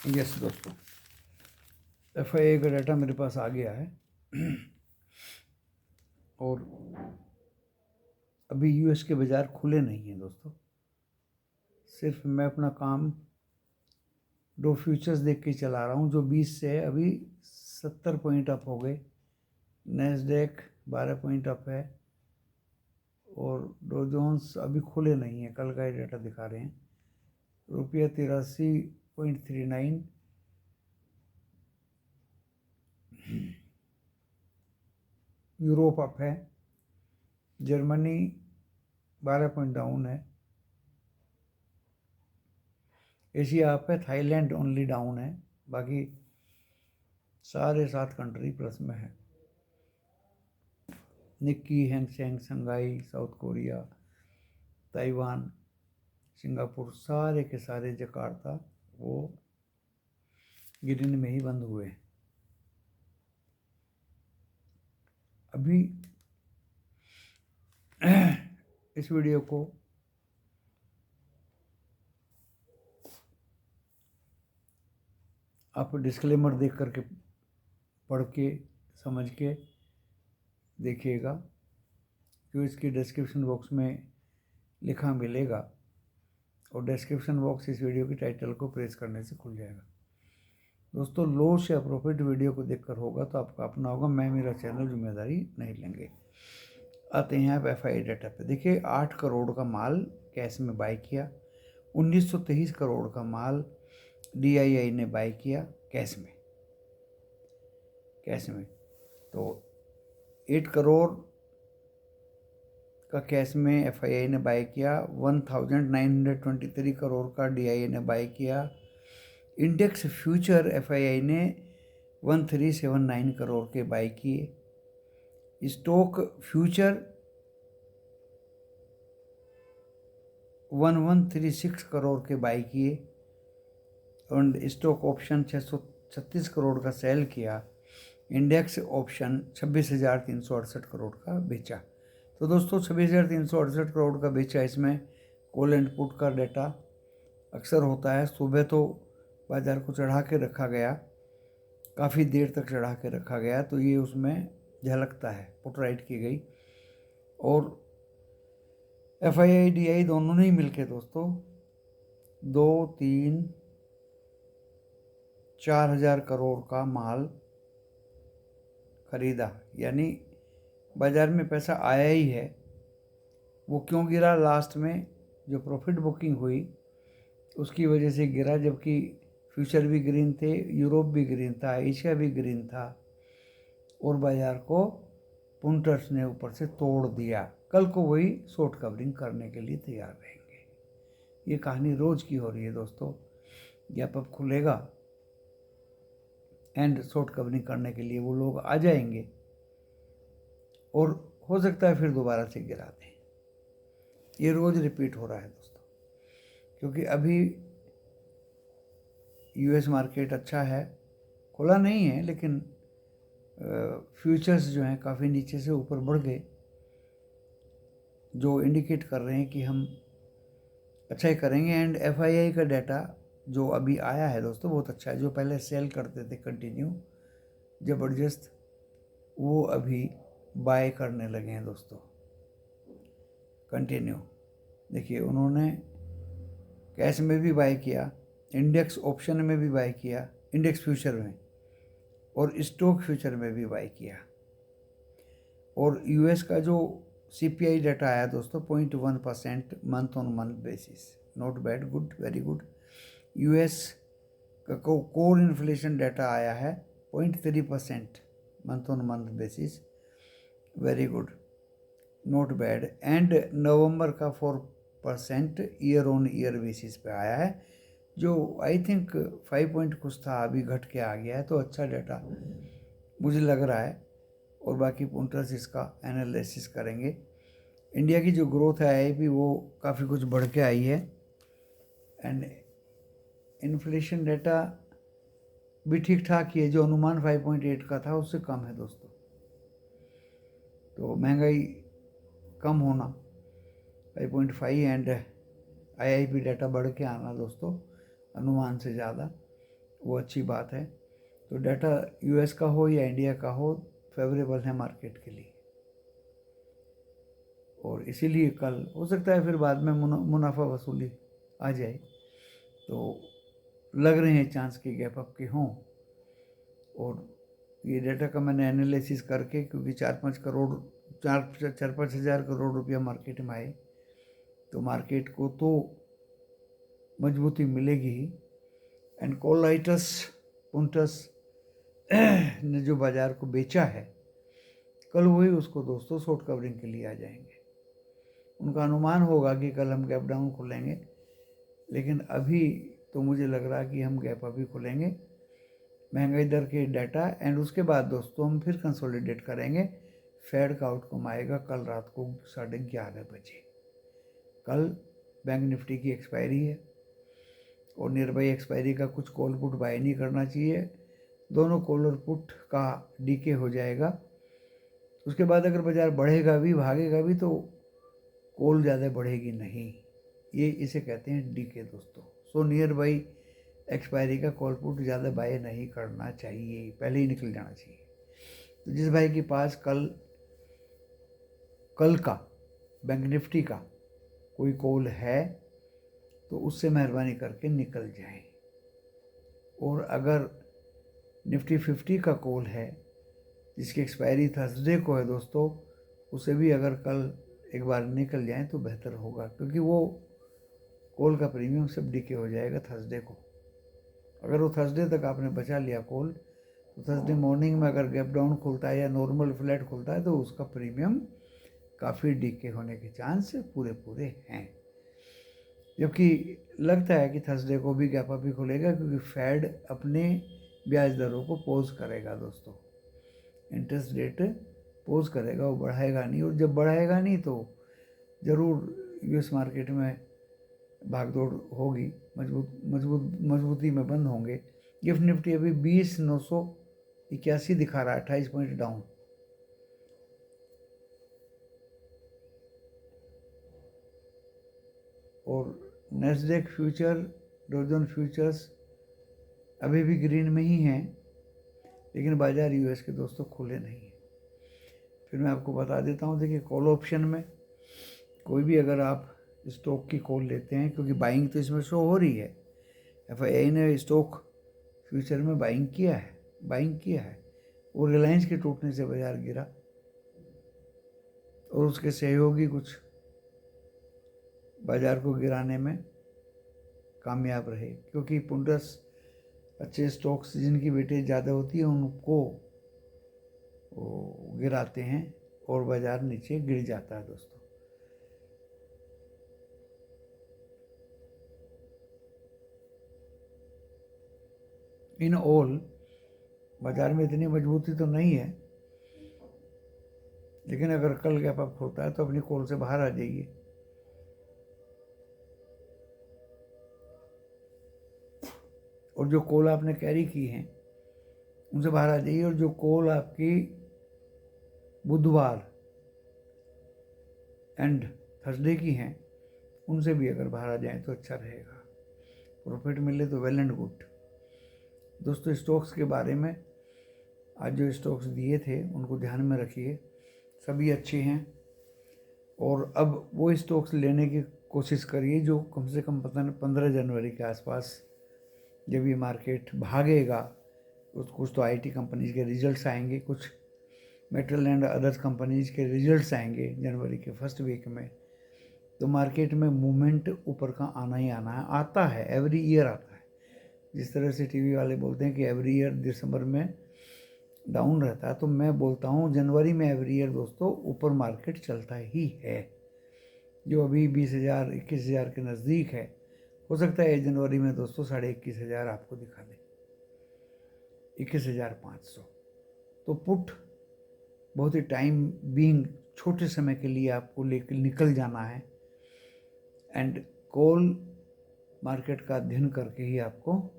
Yes दोस्तों, FII का data मेरे पास आ गया है और अभी US के बाज़ार खुले नहीं हैं दोस्तों। सिर्फ मैं अपना काम दो फ्यूचर्स देख के चला रहा हूँ, जो 20 से है। अभी 70 पॉइंट अप हो गए, नैस्डैक 12 पॉइंट अप है और डो जोन्स अभी खुले नहीं है, कल का ही डाटा दिखा रहे हैं। रुपया 83.39। यूरोप अप है, जर्मनी 12 पॉइंट डाउन है, एशिया अप है, थाईलैंड ओनली डाउन है, बाकी सारे 7 कंट्री प्लस में है। Nikki, Hang Seng, Shanghai, south Korea, Taiwan, Singapore, सारे के सारे, जकार्ता, वो ग्रीन में ही बंद हुए। अभी इस वीडियो को आप डिस्क्लेमर देख करके, पढ़ के, समझ के देखिएगा, जो इसकी डिस्क्रिप्शन बॉक्स में लिखा मिलेगा और डिस्क्रिप्शन बॉक्स इस वीडियो की टाइटल को प्रेस करने से खुल जाएगा। दोस्तों, लॉस या प्रॉफिट वीडियो को देखकर होगा तो आपका अपना होगा, मैं मेरा चैनल जिम्मेदारी नहीं लेंगे। आते हैं आप FII डाटा पे। देखिए, 8 करोड़ का माल कैश में बाई किया, 1923 करोड़ का माल DII ने बाई किया कैश में। तो 8 करोड़ का कैश में FII ने बाई किया, 1923 करोड़ का DII ने बाई किया। इंडेक्स फ्यूचर FII ने 1379 करोड़ के बाई किए। स्टॉक फ्यूचर 1136 करोड़ के बाई किए और स्टॉक ऑप्शन 636 करोड़ का सेल किया। इंडेक्स ऑप्शन 26,368 करोड़ का बेचा। तो दोस्तों, 26,368 करोड़ का बेचा। इसमें कॉल एंड पुट का डाटा अक्सर होता है। सुबह तो बाज़ार को चढ़ा के रखा गया, काफ़ी देर तक चढ़ा के रखा गया, तो ये उसमें झलकता है, पुट राइट की गई। और FII DI दोनों नहीं मिलके दोस्तों 2-3-4 हज़ार करोड़ का माल खरीदा, यानी बाज़ार में पैसा आया ही है। वो क्यों गिरा? लास्ट में जो प्रॉफिट बुकिंग हुई उसकी वजह से गिरा, जबकि फ्यूचर भी ग्रीन थे, यूरोप भी ग्रीन था, एशिया भी ग्रीन था और बाज़ार को पुंटर्स ने ऊपर से तोड़ दिया। कल को वही शॉर्ट कवरिंग करने के लिए तैयार रहेंगे। ये कहानी रोज़ की हो रही है दोस्तों। गैप अप खुलेगा एंड शॉर्ट कवरिंग करने के लिए वो लोग आ जाएंगे और हो सकता है फिर दोबारा से गिरा दें। ये रोज़ रिपीट हो रहा है दोस्तों, क्योंकि अभी US मार्केट अच्छा है, खुला नहीं है, लेकिन फ्यूचर्स जो हैं काफ़ी नीचे से ऊपर बढ़ गए, जो इंडिकेट कर रहे हैं कि हम अच्छा ही करेंगे। एंड FII का डाटा जो अभी आया है दोस्तों बहुत अच्छा है। जो पहले सेल करते थे कंटिन्यू ज़बरदस्त, वो अभी बाय करने लगे हैं दोस्तों कंटिन्यू। देखिए, उन्होंने कैश में भी बाय किया, इंडेक्स ऑप्शन में भी बाय किया, इंडेक्स फ्यूचर में, और स्टॉक फ्यूचर में भी बाय किया। और US का जो CPI डाटा आया दोस्तों 0.1% month on month basis, not bad, good, very good. US का कोर इन्फ्लेशन डाटा आया है 0.3% month on month basis, very good, not bad. And November का 4% ईयर ऑन ईयर बेसिस पे आया है, जो आई थिंक 5 पॉइंट कुछ था, अभी घट के आ गया है, तो अच्छा डाटा मुझे लग रहा है। और बाकी पुंटर्स इसका एनालिसिस करेंगे। इंडिया की जो ग्रोथ है IIP वो काफ़ी कुछ बढ़ के आई है एंड इन्फ्लेशन डाटा भी ठीक ठाक ही है, जो अनुमान 5.8 का था उससे कम है दोस्तों। तो महंगाई कम होना 5.5 एंड IIP डाटा बढ़ के आना दोस्तों अनुमान से ज़्यादा, वो अच्छी बात है। तो डाटा यूएस का हो या इंडिया का हो, फेवरेबल है मार्केट के लिए। और इसीलिए कल हो सकता है फिर बाद में मुनाफा वसूली आ जाए, तो लग रहे हैं चांस के गैप अप के हों। और ये डाटा का मैंने एनालिसिस करके, क्योंकि 4-5 हज़ार करोड़ रुपया मार्केट में आए, तो मार्केट को तो मजबूती मिलेगी ही। एंड कोलाइटस पुंटस ने जो बाज़ार को बेचा है, कल वही उसको दोस्तों शॉर्ट कवरिंग के लिए आ जाएंगे। उनका अनुमान होगा कि कल हम गैप डाउन खुलेंगे, लेकिन अभी तो मुझे लग रहा है कि हम गैप अभी खुलेंगे। महंगाई दर के डाटा एंड उसके बाद दोस्तों हम फिर कंसोलिडेट करेंगे। फेड का आउटकम आएगा कल रात को 11:30 बजे। कल बैंक निफ्टी की एक्सपायरी है और नियर बाई एक्सपायरी का कुछ कॉल पुट बाय नहीं करना चाहिए। दोनों कॉल और पुट का डीके हो जाएगा। उसके बाद अगर बाज़ार बढ़ेगा भी भागेगा भी तो कॉल ज़्यादा बढ़ेगी नहीं। ये इसे कहते हैं डीके दोस्तों। सो नियर बाई एक्सपायरी का कॉल पुट ज़्यादा बाय नहीं करना चाहिए, पहले ही निकल जाना चाहिए। तो जिस भाई के पास कल का बैंक निफ्टी का कोई कॉल है तो उससे मेहरबानी करके निकल जाएं। और अगर निफ्टी 50 का कॉल है जिसकी एक्सपायरी थर्सडे को है दोस्तों, उसे भी अगर कल एक बार निकल जाएं तो बेहतर होगा, क्योंकि वो कॉल का प्रीमियम सब डीके हो जाएगा थर्सडे को। अगर वो थर्सडे तक आपने बचा लिया कॉल, तो थर्सडे मॉर्निंग में अगर गैप डाउन खुलता है या नॉर्मल फ्लैट खुलता है तो उसका प्रीमियम काफ़ी डीके होने के चांस पूरे हैं। जबकि लगता है कि थर्सडे को भी गैप अप ही खुलेगा, क्योंकि फेड अपने ब्याज दरों को पोज करेगा दोस्तों। इंटरेस्ट रेट पोज करेगा, वो बढ़ाएगा नहीं। और जब बढ़ाएगा नहीं तो ज़रूर यूएस मार्केट में भागदौड़ होगी, मजबूती में बंद होंगे। गिफ्ट निफ्टी अभी 20,981 दिखा रहा है, 28 पॉइंट डाउन। और नेस्डेक फ्यूचर, डॉ फ्यूचर्स अभी भी ग्रीन में ही हैं, लेकिन बाज़ार यूएस के दोस्तों खुले नहीं हैं। फिर मैं आपको बता देता हूँ, देखिए कॉल ऑप्शन में कोई भी अगर आप स्टॉक की कॉल लेते हैं, क्योंकि बाइंग तो इसमें शो हो रही है, एफआईआई ने स्टॉक फ्यूचर में बाइंग किया है। और रिलायंस के टूटने से बाजार गिरा और उसके सहयोगी कुछ बाजार को गिराने में कामयाब रहे, क्योंकि पुंटस अच्छे स्टॉक्स जिनकी वेटेज ज़्यादा होती है उनको गिराते हैं और बाजार नीचे गिर जाता है दोस्तों। इन ऑल बाजार में इतनी मजबूती तो नहीं है, लेकिन अगर कल गैप अप होता है तो अपनी कॉल से बाहर आ जाइए। और जो कॉल आपने कैरी की हैं उनसे बाहर आ जाइए। और जो कॉल आपकी बुधवार एंड थर्सडे की हैं उनसे भी अगर बाहर आ जाएं तो अच्छा रहेगा। प्रॉफिट मिले तो वेल एंड गुड। दोस्तों स्टॉक्स के बारे में आज जो स्टॉक्स दिए थे उनको ध्यान में रखिए, सभी अच्छे हैं। और अब वो स्टॉक्स लेने की कोशिश करिए जो कम से कम 15 जनवरी के आसपास, जब ये मार्केट भागेगा, कुछ तो आईटी कंपनीज के रिजल्ट्स आएंगे, कुछ मेटल एंड अदर्स कंपनीज के रिजल्ट्स आएंगे जनवरी के फर्स्ट वीक में, तो मार्केट में मूवमेंट ऊपर का आना ही आना है। आता है, एवरी ईयर आता है। जिस तरह से टीवी वाले बोलते हैं कि एवरी ईयर दिसंबर में डाउन रहता है, तो मैं बोलता हूँ जनवरी में एवरी ईयर दोस्तों ऊपर मार्केट चलता ही है। जो अभी 20,000 21,000 के नज़दीक है, हो सकता है जनवरी में दोस्तों 21,500 आपको दिखा दे, 21,500। तो पुट बहुत ही टाइम बीइंग छोटे समय के लिए आपको लेकर निकल जाना है। एंड कॉल मार्केट का अध्ययन करके ही आपको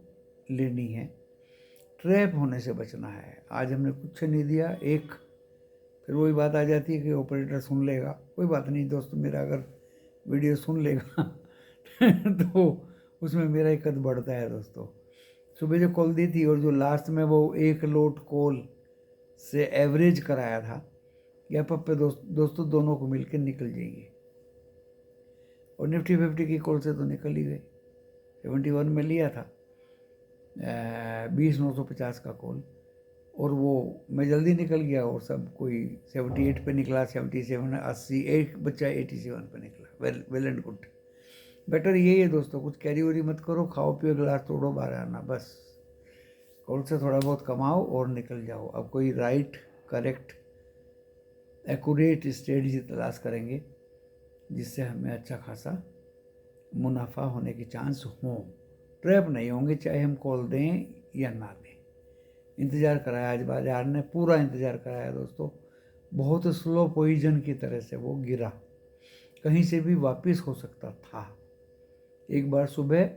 लेनी है। ट्रैप होने से बचना है। आज हमने कुछ नहीं दिया, एक फिर वही बात आ जाती है कि ऑपरेटर सुन लेगा। कोई बात नहीं दोस्तों, मेरा अगर वीडियो सुन लेगा तो उसमें मेरा ही कद बढ़ता है दोस्तों। सुबह जो कॉल दी थी और जो लास्ट में वो 1 लोट कॉल से एवरेज कराया था, गैप अप पे दोस्तों दोनों को मिलकर निकल जाएंगे। और निफ्टी 50 की कॉल से तो निकल ही गई। 71 में लिया था 20,950 का कॉल, और वो मैं जल्दी निकल गया, और सब कोई 78 पे निकला, 77, 80, एक बच्चा 87 पे निकला। Well and good. बेटर यही है दोस्तों, कुछ कैरी वरी मत करो, खाओ पियो, गिलास तोड़ो, बाहर आना, बस कॉल से थोड़ा बहुत कमाओ और निकल जाओ। अब कोई राइट, करेक्ट, एक्यूरेट स्ट्रेटजी तलाश करेंगे जिससे हमें अच्छा खासा मुनाफा होने की चांस हो। ट्रैप नहीं होंगे, चाहे हम कॉल दें या ना दें। इंतज़ार कराया आज बाजार ने, पूरा इंतज़ार कराया दोस्तों, बहुत स्लो पॉइजन की तरह से वो गिरा, कहीं से भी वापस हो सकता था। एक बार सुबह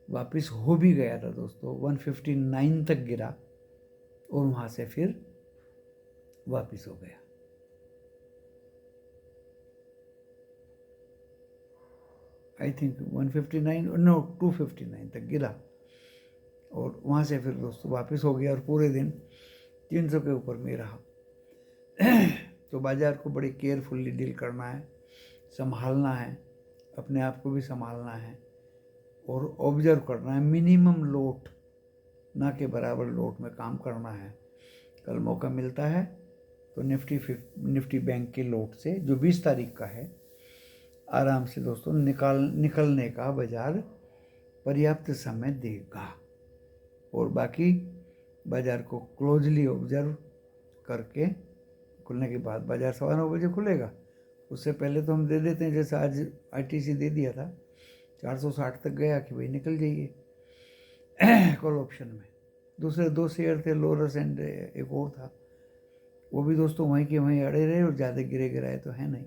वापस हो भी गया था दोस्तों, 159 तक गिरा और वहाँ से फिर वापस हो गया। आई थिंक 159, नो 259 तक गिरा और वहाँ से फिर दोस्तों वापस हो गया, और पूरे दिन 300 के ऊपर में रहा। तो बाज़ार को बड़ी केयरफुली डील करना है, संभालना है, अपने आप को भी संभालना है और ऑब्जर्व करना है। मिनिमम लोट, ना के बराबर लोट में काम करना है। कल मौका मिलता है तो निफ्टी बैंक के लोट से जो 20 तारीख का है, आराम से दोस्तों निकलने का बाज़ार पर्याप्त समय देगा। और बाकी बाज़ार को क्लोजली ऑब्जर्व करके खुलने के बाद, बाज़ार 9:15 बजे खुलेगा, उससे पहले तो हम दे देते हैं। जैसे आज आईटीसी दे दिया था, 460 तक गया कि भाई निकल जाइए कॉल ऑप्शन में। दूसरे 2 शेयर थे, लोरस एंड एक और था, वो भी दोस्तों वहीं के वहीं अड़े रहे और ज़्यादा गिराए तो है नहीं,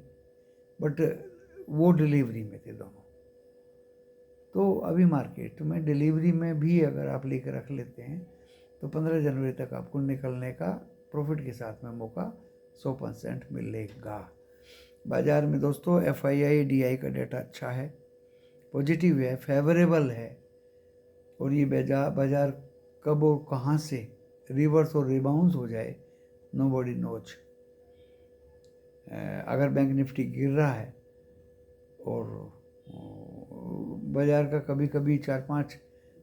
बट वो डिलीवरी में थे दोनों। तो अभी मार्केट में डिलीवरी में भी अगर आप लेकर रख लेते हैं तो 15 जनवरी तक आपको निकलने का प्रॉफिट के साथ में मौका 100% मिलेगा। बाज़ार में दोस्तों FII DI का डेटा अच्छा है, पॉजिटिव है, फेवरेबल है, और ये बाज़ार कब और कहाँ से रिवर्स और रिबाउंस हो जाए, नोबडी नोज। अगर बैंक निफ्टी गिर रहा है और बाज़ार का कभी कभी 4-5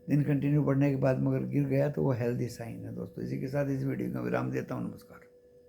दिन कंटिन्यू बढ़ने के बाद मगर गिर गया, तो वो हेल्दी साइन है दोस्तों। इसी के साथ इस वीडियो का विराम देता हूँ। नमस्कार।